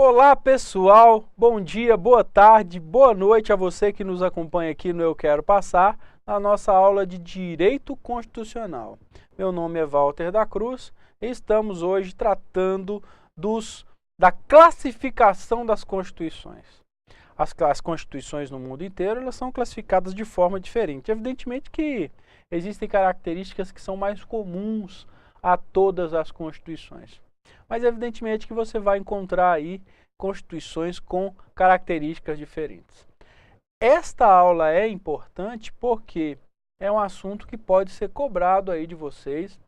Olá pessoal, bom dia, boa tarde, boa noite a você que nos acompanha aqui no Eu Quero Passar, na nossa aula de Direito Constitucional. Meu nome é Walter da Cruz e estamos hoje tratando da classificação das constituições. As constituições no mundo inteiro elas são classificadas de forma diferente. Evidentemente que existem características que são mais comuns a todas as constituições. Mas evidentemente que você vai encontrar aí constituições com características diferentes. Esta aula é importante porque é um assunto que pode ser cobrado aí de vocês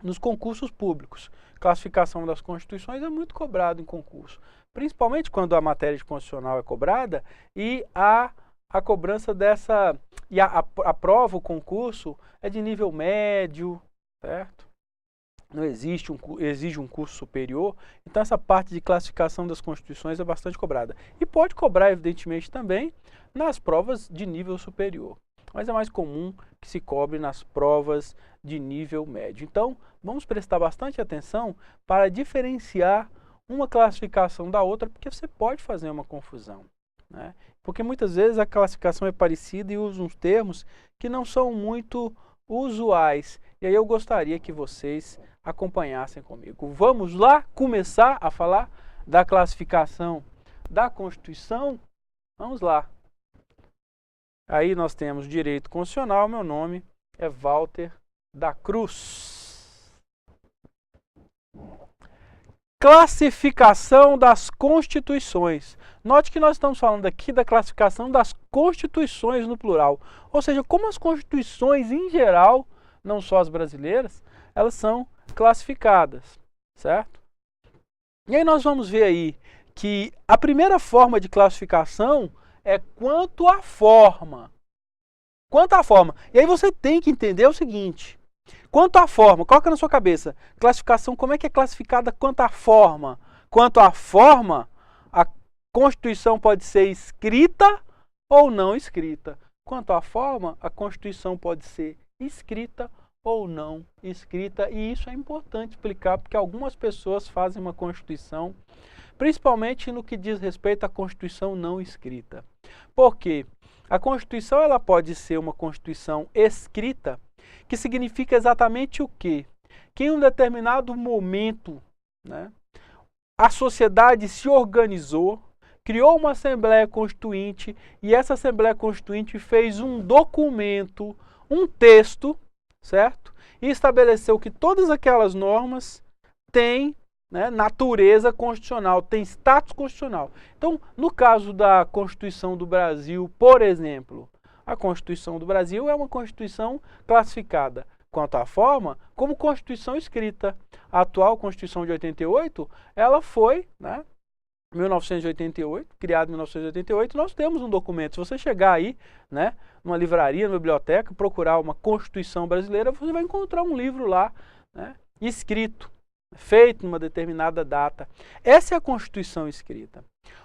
nos concursos públicos. Classificação das constituições é muito cobrado em concurso, principalmente quando a matéria de constitucional é cobrada e a cobrança dessa, e a prova, o concurso é de nível médio, certo? Não existe exige um curso superior, então essa parte de classificação das constituições é bastante cobrada. E pode cobrar, evidentemente, também nas provas de nível superior. Mas é mais comum que se cobre nas provas de nível médio. Então, vamos prestar bastante atenção para diferenciar uma classificação da outra, porque você pode fazer uma confusão, né? Porque muitas vezes a classificação é parecida e usa uns termos que não são muito usuais. E aí eu gostaria que vocês acompanhassem comigo. Vamos lá começar a falar da classificação da Constituição? Vamos lá. Aí nós temos direito constitucional, meu nome é Walter da Cruz. Classificação das constituições. Note que nós estamos falando aqui da classificação das constituições no plural. Ou seja, como as constituições em geral, não só as brasileiras, elas são classificadas, certo? E aí nós vamos ver aí que a primeira forma de classificação é quanto à forma. Quanto à forma. E aí você tem que entender o seguinte. Quanto à forma, coloca na sua cabeça. Classificação, como é que é classificada quanto à forma? Quanto à forma, a Constituição pode ser escrita ou não escrita. Quanto à forma, a Constituição pode ser escrita ou não escrita. E isso é importante explicar, porque algumas pessoas fazem uma Constituição, principalmente no que diz respeito à Constituição não escrita. Por quê? A Constituição ela pode ser uma Constituição escrita, que significa exatamente o quê? Que em um determinado momento, né, a sociedade se organizou, criou uma Assembleia Constituinte e essa Assembleia Constituinte fez um documento, um texto, certo? E estabeleceu que todas aquelas normas têm, né, natureza constitucional, têm status constitucional. Então, no caso da Constituição do Brasil, por exemplo, a Constituição do Brasil é uma Constituição classificada quanto à forma como Constituição escrita. A atual Constituição de 88, ela foi, né, 1988, criada em 1988, nós temos um documento. Se você chegar aí, né, numa livraria, numa biblioteca, procurar uma Constituição brasileira, você vai encontrar um livro lá, né, escrito, feito numa determinada data. Essa é a Constituição escrita.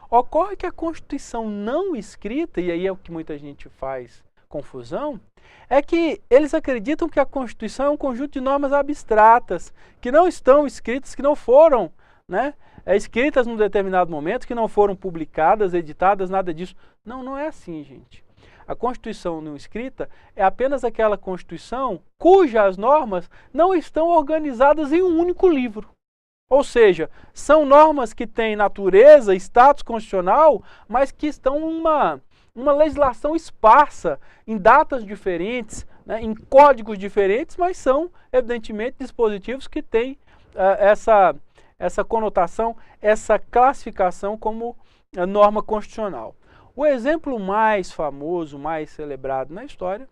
Ocorre que a Constituição não escrita, e aí é o que muita gente faz confusão, é que eles acreditam que a Constituição é um conjunto de normas abstratas, que não estão escritas, que não foram, né, escritas num determinado momento, que não foram publicadas, editadas, nada disso. Não, não é assim, gente. A Constituição não escrita é apenas aquela Constituição cujas normas não estão organizadas em um único livro. Ou seja, são normas que têm natureza, status constitucional, mas que estão uma legislação esparsa, em datas diferentes, né, em códigos diferentes, mas são, evidentemente, dispositivos que têm essa conotação, essa classificação como norma constitucional. O exemplo mais famoso, mais celebrado na história,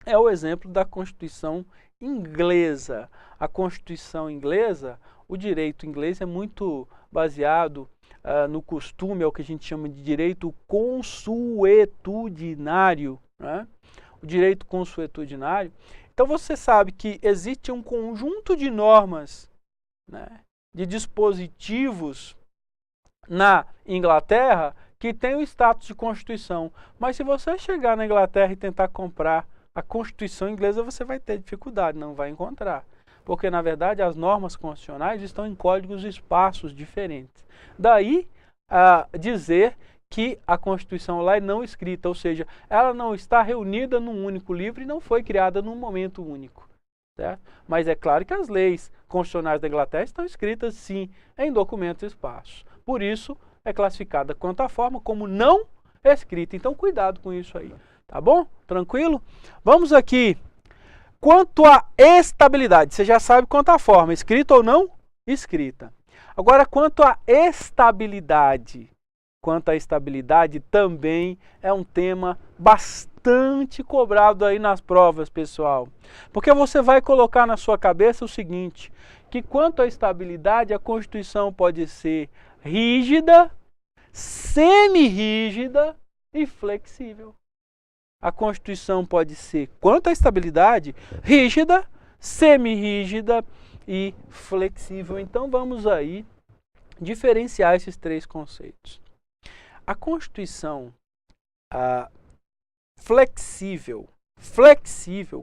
é o exemplo da Constituição inglesa. A Constituição inglesa, o direito inglês é muito baseado no costume, é o que a gente chama de direito consuetudinário, né? O direito consuetudinário. Então você sabe que existe um conjunto de normas, né, de dispositivos na Inglaterra que tem o status de Constituição. Mas se você chegar na Inglaterra e tentar comprar a Constituição inglesa, você vai ter dificuldade, não vai encontrar. Porque, na verdade, as normas constitucionais estão em códigos e espaços diferentes. Daí dizer que a Constituição lá é não escrita, ou seja, ela não está reunida num único livro e não foi criada num momento único. Certo? Mas é claro que as leis constitucionais da Inglaterra estão escritas, sim, em documentos esparsos. Por isso, é classificada quanto à forma como não escrita. Então, cuidado com isso aí. Tá bom? Tranquilo? Vamos aqui. Quanto à estabilidade, você já sabe quanto à forma, escrita ou não? Escrita. Agora, quanto à estabilidade. Quanto à estabilidade, também é um tema bastante cobrado aí nas provas, pessoal. Porque você vai colocar na sua cabeça o seguinte, que quanto à estabilidade, a Constituição pode ser rígida, semi-rígida e flexível. A Constituição pode ser, quanto à estabilidade, rígida, semi-rígida e flexível. Então vamos aí diferenciar esses três conceitos. A Constituição flexível,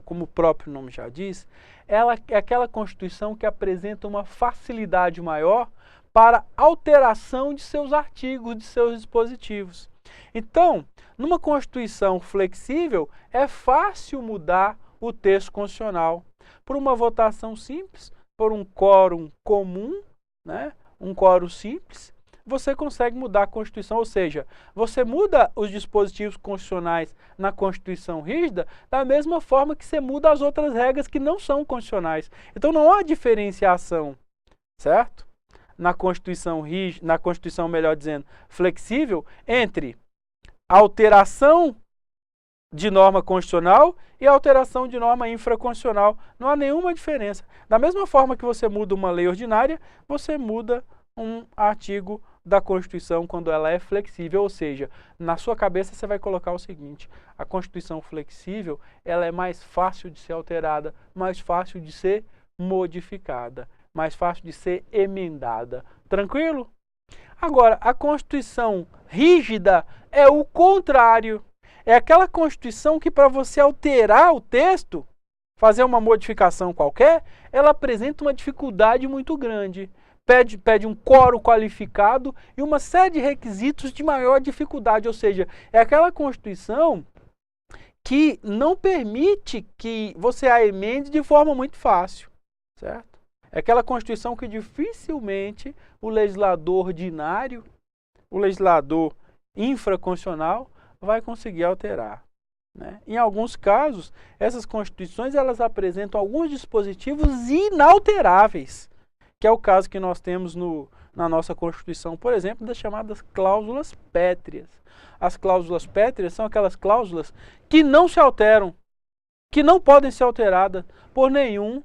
como o próprio nome já diz, ela é aquela Constituição que apresenta uma facilidade maior para alteração de seus artigos, de seus dispositivos. Então, numa Constituição flexível, é fácil mudar o texto constitucional por uma votação simples, por um quórum comum, né? Um quórum simples, você consegue mudar a Constituição, ou seja, você muda os dispositivos constitucionais na Constituição rígida da mesma forma que você muda as outras regras que não são constitucionais. Então não há diferenciação, certo? Na Constituição rígida, na Constituição, melhor dizendo, flexível, entre alteração de norma constitucional e alteração de norma infraconstitucional. Não há nenhuma diferença. Da mesma forma que você muda uma lei ordinária, você muda um artigo da Constituição quando ela é flexível, ou seja, na sua cabeça você vai colocar o seguinte, a Constituição flexível, ela é mais fácil de ser alterada, mais fácil de ser modificada, mais fácil de ser emendada. Tranquilo? Agora, a Constituição rígida é o contrário. É aquela Constituição que para você alterar o texto, fazer uma modificação qualquer, ela apresenta uma dificuldade muito grande. Pede um quórum qualificado e uma série de requisitos de maior dificuldade, ou seja, é aquela Constituição que não permite que você a emende de forma muito fácil, certo? É aquela Constituição que dificilmente o legislador ordinário, o legislador infraconstitucional vai conseguir alterar, né? Em alguns casos, essas Constituições elas apresentam alguns dispositivos inalteráveis, que é o caso que nós temos na nossa Constituição, por exemplo, das chamadas cláusulas pétreas. As cláusulas pétreas são aquelas cláusulas que não se alteram, que não podem ser alteradas por nenhum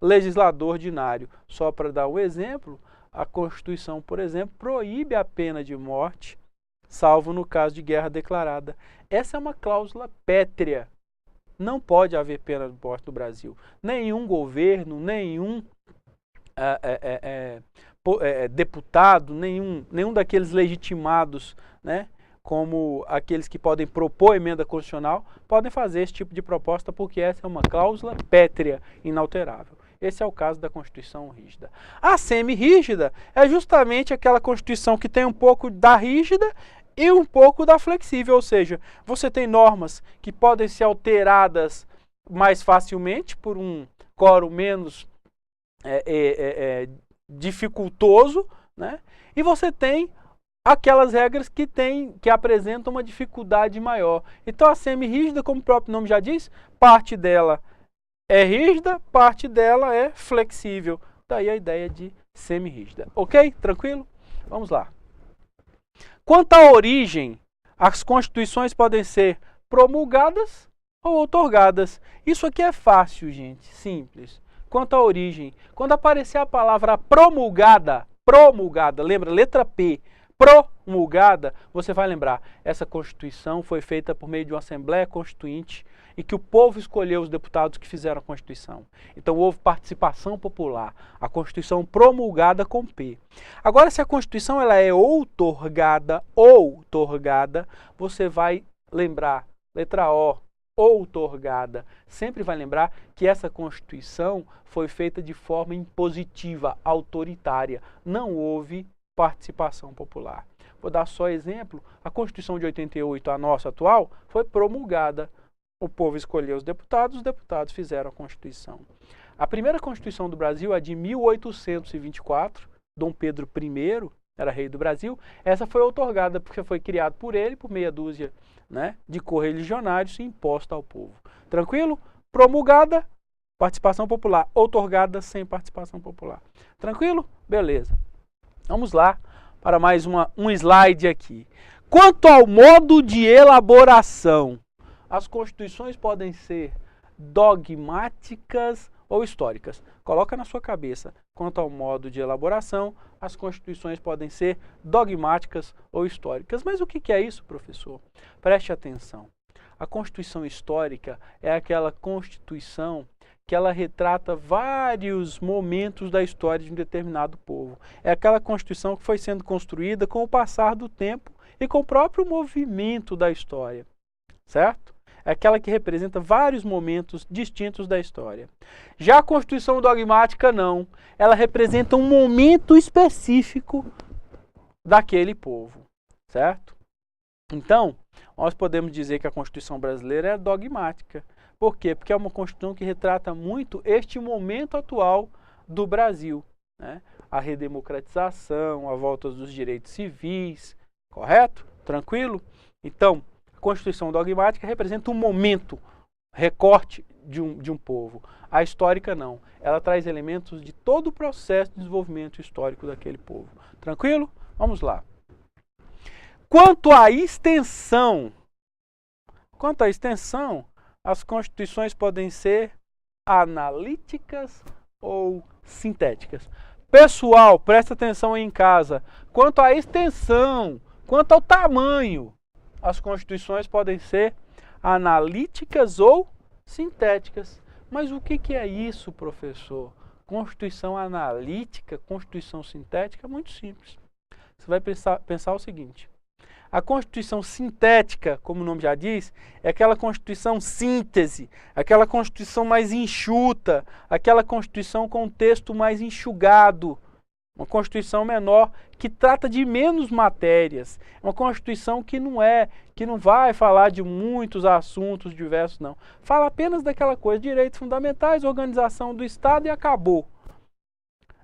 legislador ordinário. Só para dar um exemplo, a Constituição, por exemplo, proíbe a pena de morte, salvo no caso de guerra declarada. Essa é uma cláusula pétrea. Não pode haver pena de morte no Brasil. Nenhum governo, nenhum deputado, nenhum daqueles legitimados, né, como aqueles que podem propor emenda constitucional, podem fazer esse tipo de proposta porque essa é uma cláusula pétrea, inalterável. Esse é o caso da Constituição rígida. A semi-rígida é justamente aquela Constituição que tem um pouco da rígida e um pouco da flexível, ou seja, você tem normas que podem ser alteradas mais facilmente por um quórum menos dificultoso, né? E você tem aquelas regras que apresentam uma dificuldade maior. Então a semi-rígida, como o próprio nome já diz, parte dela é rígida, parte dela é flexível. Daí a ideia de semi-rígida. Ok? Tranquilo? Vamos lá. Quanto à origem, as constituições podem ser promulgadas ou outorgadas. Isso aqui é fácil, gente, simples. Quanto à origem, quando aparecer a palavra promulgada, lembra, letra P, promulgada, você vai lembrar, essa Constituição foi feita por meio de uma Assembleia Constituinte e que o povo escolheu os deputados que fizeram a Constituição. Então houve participação popular, a Constituição promulgada com P. Agora, se a Constituição ela é outorgada, você vai lembrar, letra O, outorgada, sempre vai lembrar que essa Constituição foi feita de forma impositiva, autoritária. Não houve participação popular. Vou dar só exemplo, a Constituição de 88, a nossa atual, foi promulgada. O povo escolheu os deputados fizeram a Constituição. A primeira Constituição do Brasil é de 1824, Dom Pedro I era rei do Brasil. Essa foi outorgada porque foi criado por ele, por meia dúzia, né, de correligionários e imposta ao povo. Tranquilo? Promulgada, participação popular. Outorgada, sem participação popular. Tranquilo? Beleza. Vamos lá para mais um slide aqui. Quanto ao modo de elaboração, as constituições podem ser dogmáticas ou históricas. Coloca na sua cabeça. Quanto ao modo de elaboração, as constituições podem ser dogmáticas ou históricas. Mas o que é isso, professor? Preste atenção. A Constituição histórica é aquela Constituição que ela retrata vários momentos da história de um determinado povo. É aquela Constituição que foi sendo construída com o passar do tempo e com o próprio movimento da história, certo? É aquela que representa vários momentos distintos da história. Já a Constituição dogmática não, ela representa um momento específico daquele povo, certo? Então, nós podemos dizer que a Constituição brasileira é dogmática. Por quê? Porque é uma Constituição que retrata muito este momento atual do Brasil, né? A redemocratização, a volta dos direitos civis, correto? Tranquilo? Então, a Constituição dogmática representa um momento, recorte de um povo. A histórica não. Ela traz elementos de todo o processo de desenvolvimento histórico daquele povo. Tranquilo? Vamos lá. Quanto à extensão, as constituições podem ser analíticas ou sintéticas. Pessoal, presta atenção aí em casa. Quanto à extensão, quanto ao tamanho, as constituições podem ser analíticas ou sintéticas. Mas o que é isso, professor? Constituição analítica, constituição sintética? É muito simples. Você vai pensar o seguinte. A Constituição sintética, como o nome já diz, é aquela Constituição síntese, aquela Constituição mais enxuta, aquela Constituição com um texto mais enxugado, uma Constituição menor que trata de menos matérias, uma Constituição que não vai falar de muitos assuntos diversos, não. Fala apenas daquela coisa, direitos fundamentais, organização do Estado e acabou.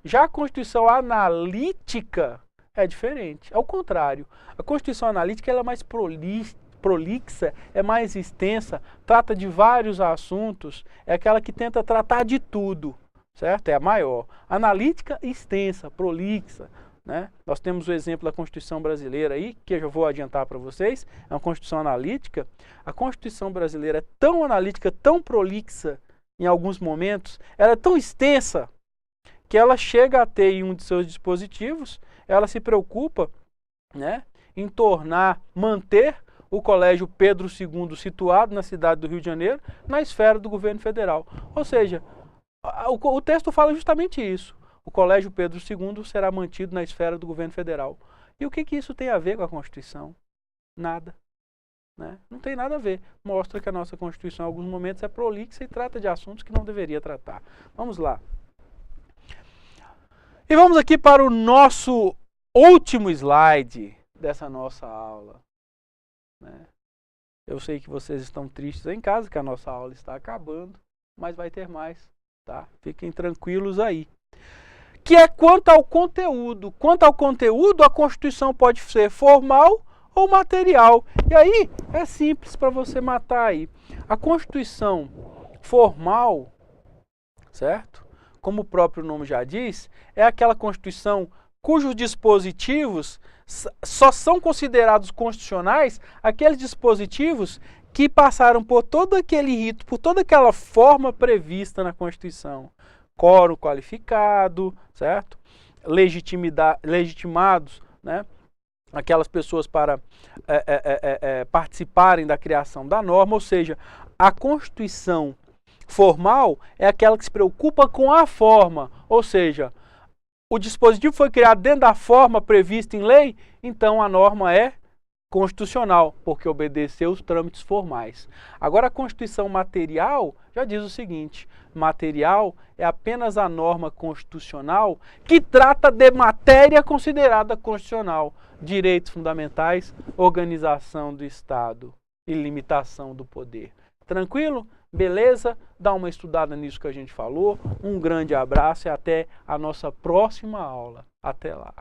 Já a Constituição analítica é diferente, é o contrário. A Constituição analítica ela é mais prolixa, é mais extensa, trata de vários assuntos, é aquela que tenta tratar de tudo, certo? É a maior. Analítica, extensa, prolixa, né? Nós temos o exemplo da Constituição brasileira aí, que eu já vou adiantar para vocês, é uma Constituição analítica. A Constituição brasileira é tão analítica, tão prolixa em alguns momentos, ela é tão extensa, que ela chega a ter em um de seus dispositivos, ela se preocupa, né, em manter o Colégio Pedro II situado na cidade do Rio de Janeiro, na esfera do governo federal. Ou seja, o texto fala justamente isso. O Colégio Pedro II será mantido na esfera do governo federal. E o que isso tem a ver com a Constituição? Nada. Né? Não tem nada a ver. Mostra que a nossa Constituição, em alguns momentos, é prolixa e trata de assuntos que não deveria tratar. Vamos lá. E vamos aqui para o nosso último slide dessa nossa aula. Né? Eu sei que vocês estão tristes em casa, que a nossa aula está acabando, mas vai ter mais, tá? Fiquem tranquilos aí. Que é quanto ao conteúdo. Quanto ao conteúdo, a Constituição pode ser formal ou material. E aí, é simples para você matar aí. A Constituição formal, certo? Como o próprio nome já diz, é aquela Constituição cujos dispositivos só são considerados constitucionais aqueles dispositivos que passaram por todo aquele rito, por toda aquela forma prevista na Constituição. Quórum qualificado, certo? Legitimados, né? Aquelas pessoas para participarem da criação da norma, ou seja, a Constituição formal é aquela que se preocupa com a forma, ou seja, o dispositivo foi criado dentro da forma prevista em lei, então a norma é constitucional, porque obedeceu os trâmites formais. Agora, a Constituição material já diz o seguinte: material é apenas a norma constitucional que trata de matéria considerada constitucional, direitos fundamentais, organização do Estado e limitação do poder. Tranquilo? Beleza? Dá uma estudada nisso que a gente falou. Um grande abraço e até a nossa próxima aula. Até lá!